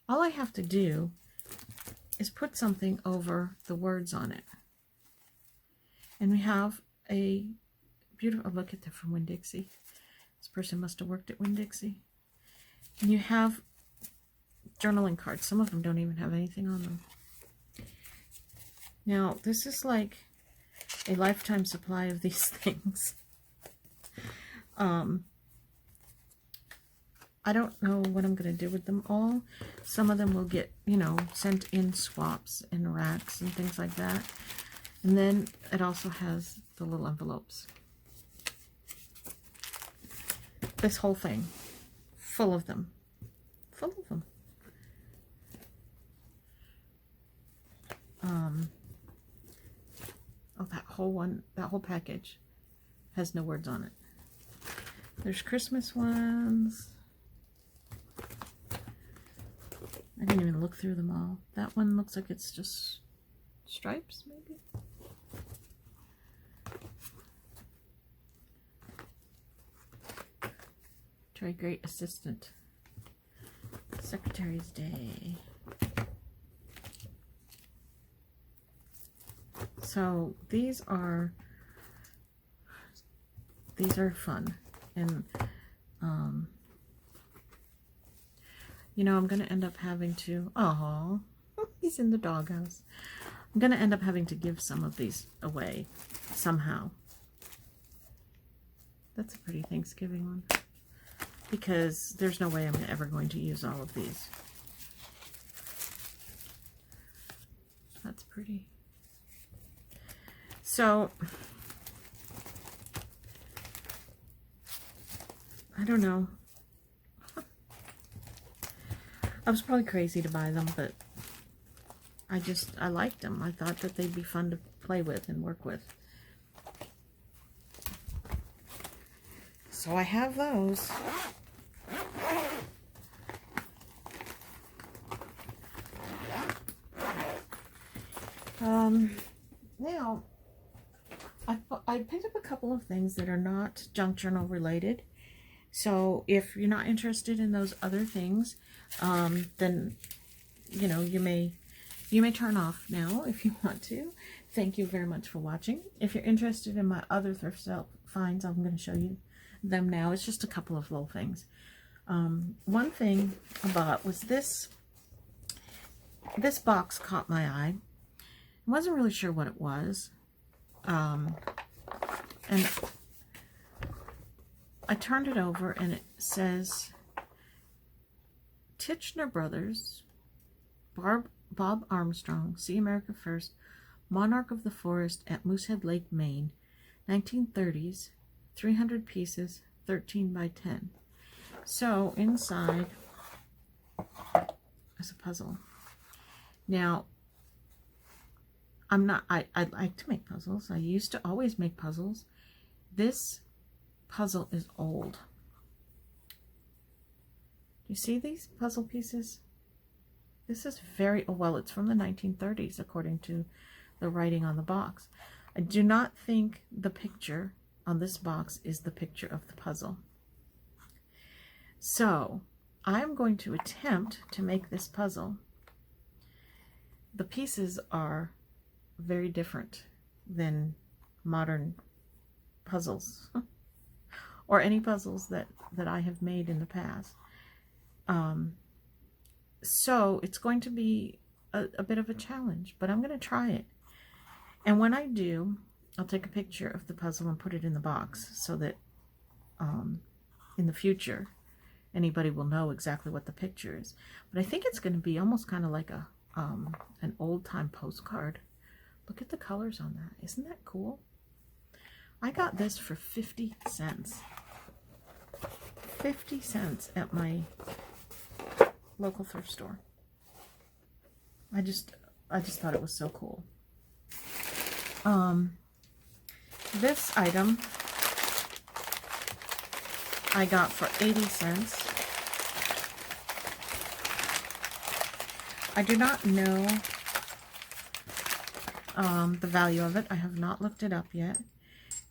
all I have to do is put something over the words on it. And we have a beautiful, oh, look at that from Winn-Dixie. This person must have worked at Winn-Dixie. And you have journaling cards. Some of them don't even have anything on them. Now, this is like a lifetime supply of these things. I don't know what I'm going to do with them all. Some of them will get, you know, sent in swaps and racks and things like that. And then it also has the little envelopes. This whole thing, full of them. Full of them. Oh, that whole package has no words on it. There's Christmas ones. I didn't even look through them all. That one looks like it's just stripes, maybe? Try Great Assistant. Secretary's Day. So these are fun. And you know, I'm going to end up having to, oh, he's in the doghouse. I'm going to end up having to give some of these away somehow. That's a pretty Thanksgiving one. Because there's no way I'm ever going to use all of these. That's pretty. So, I don't know. I was probably crazy to buy them, but I liked them. I thought that they'd be fun to play with and work with. So I have those. Now, I picked up a couple of things that are not junk journal related. So if you're not interested in those other things, then, you know, you may turn off now if you want to. Thank you very much for watching. If you're interested in my other thrift sale finds, I'm going to show you them now. It's just a couple of little things. One thing I bought was this box caught my eye. I wasn't really sure what it was. And I turned it over and it says Titchener Brothers, Bob Armstrong, See America First, Monarch of the Forest at Moosehead Lake, Maine, 1930s, 300 pieces, 13 by 10. So inside is a puzzle. Now, I like to make puzzles. I used to always make puzzles. This puzzle is old. Do you see these puzzle pieces? This is very, oh, well, it's from the 1930s, according to the writing on the box. I do not think the picture on this box is the picture of the puzzle. So, I'm going to attempt to make this puzzle. The pieces are very different than modern puzzles or any puzzles that I have made in the past. So it's going to be a bit of a challenge, but I'm going to try it. And when I do, I'll take a picture of the puzzle and put it in the box so that in the future anybody will know exactly what the picture is. But I think it's going to be almost kind of like an old-time postcard. Look at the colors on that. Isn't that cool? I got this for 50 cents. 50 cents at my local thrift store. I just thought it was so cool. This item I got for 80 cents. I do not know the value of it. I have not looked it up yet.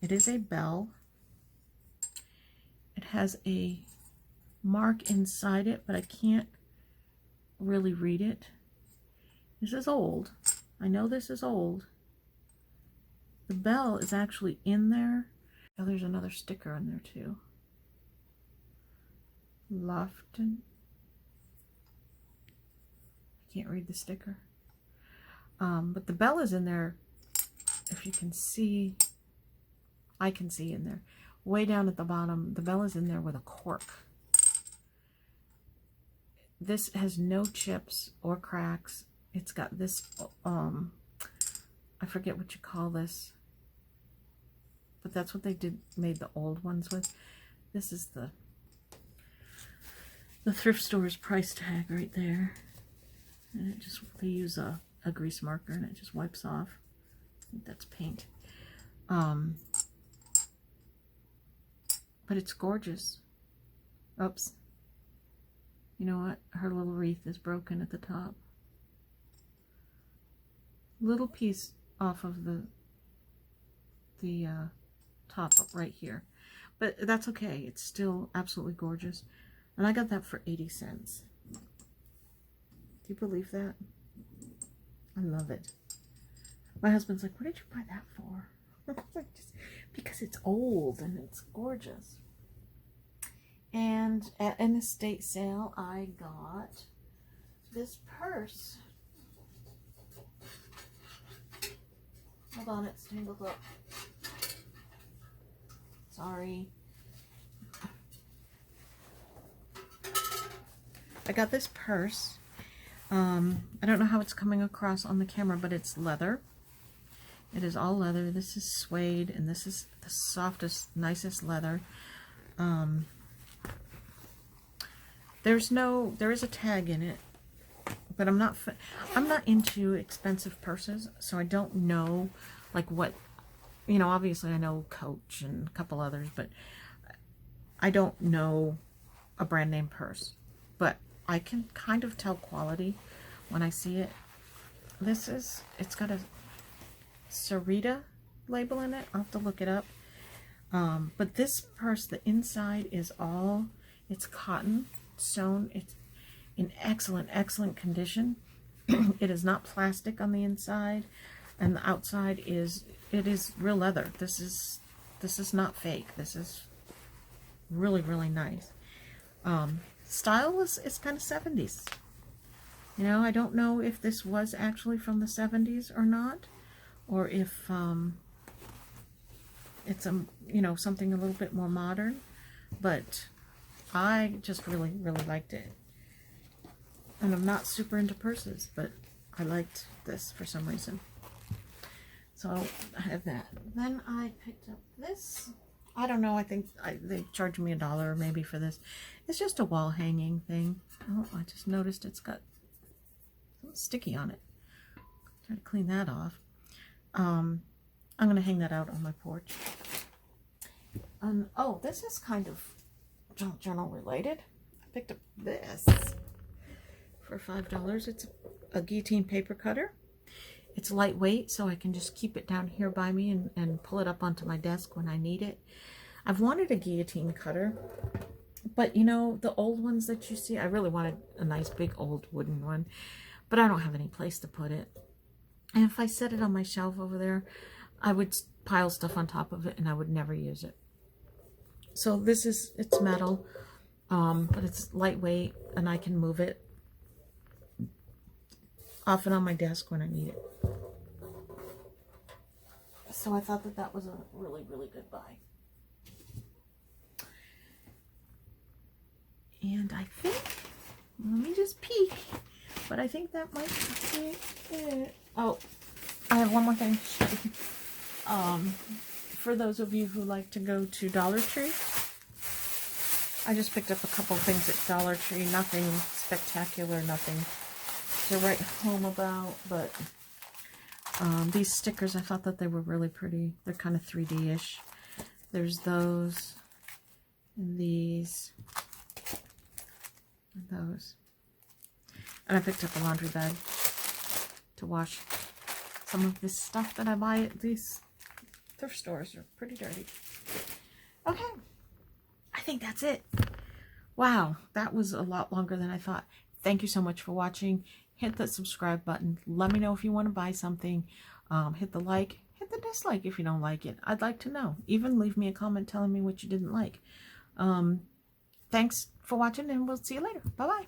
It is a bell. It has a mark inside it, but I can't really read it. This is old. I know this is old. The bell is actually in there. Oh, there's another sticker on there too. Lofton. I can't read the sticker. But the bell is in there. If you can see, I can see in there. Way down at the bottom, the bell is in there with a cork. This has no chips or cracks. It's got this, I forget what you call this, but that's what they made the old ones with. This is the thrift store's price tag right there. And it just, they use a grease marker and it just wipes off. I think that's paint. But it's gorgeous. Oops. You know what? Her little wreath is broken at the top. Little piece off of the top right here. But that's okay. It's still absolutely gorgeous. And I got that for 80 cents. Do you believe that? I love it. My husband's like, what did you buy that for? Just because it's old and it's gorgeous. And at an estate sale, I got this purse. Hold on, it's tangled up. Sorry. I got this purse. I don't know how it's coming across on the camera, but it's leather. It is all leather. This is suede, and this is the softest, nicest leather. There is a tag in it, but I'm not into expensive purses, so I don't know like what, you know, obviously I know Coach and a couple others, but I don't know a brand name purse, but I can kind of tell quality when I see it. It's got a Sarita label in it. I'll have to look it up. But this purse, the inside is it's cotton sewn. It's in excellent condition. It is not plastic on the inside, and the outside is real leather. This is not fake. This is really nice. Style is kind of 70s. You know, I don't know if this was actually from the 70s or not, or if it's you know, something a little bit more modern, but I just really liked it. And I'm not super into purses, but I liked this for some reason. So I have that. Then I picked up this. I don't know, I think they charged me $1 maybe for this. It's just a wall hanging thing. Oh, I just noticed it's got something sticky on it. Try to clean that off. I'm going to hang that out on my porch. Oh, this is kind of junk journal related. I picked up this for $5. It's a guillotine paper cutter. It's lightweight, so I can just keep it down here by me and pull it up onto my desk when I need it. I've wanted a guillotine cutter, but you know, the old ones that you see, I really wanted a nice big old wooden one, but I don't have any place to put it. And if I set it on my shelf over there, I would pile stuff on top of it and I would never use it. So this is, it's metal, but it's lightweight and I can move it off and on my desk when I need it. So I thought that that was a really, really good buy. And I think, let me just peek, but I think that might be it. Oh, I have one more thing. For those of you who like to go to Dollar Tree, I just picked up a couple things at Dollar Tree. Nothing spectacular, nothing to write home about, but these stickers, I thought that they were really pretty. They're kind of 3D-ish. There's those, and these, and those. And I picked up a laundry bag to wash some of this stuff that I buy at these thrift stores. Are pretty dirty. Okay, I think that's it. Wow, that was a lot longer than I thought. Thank you so much for watching. Hit that subscribe button. Let me know if you want to buy something. Hit the like, hit the dislike if you don't like it. I'd like to know. Even leave me a comment telling me what you didn't like. Thanks for watching, and we'll see you later. Bye-bye.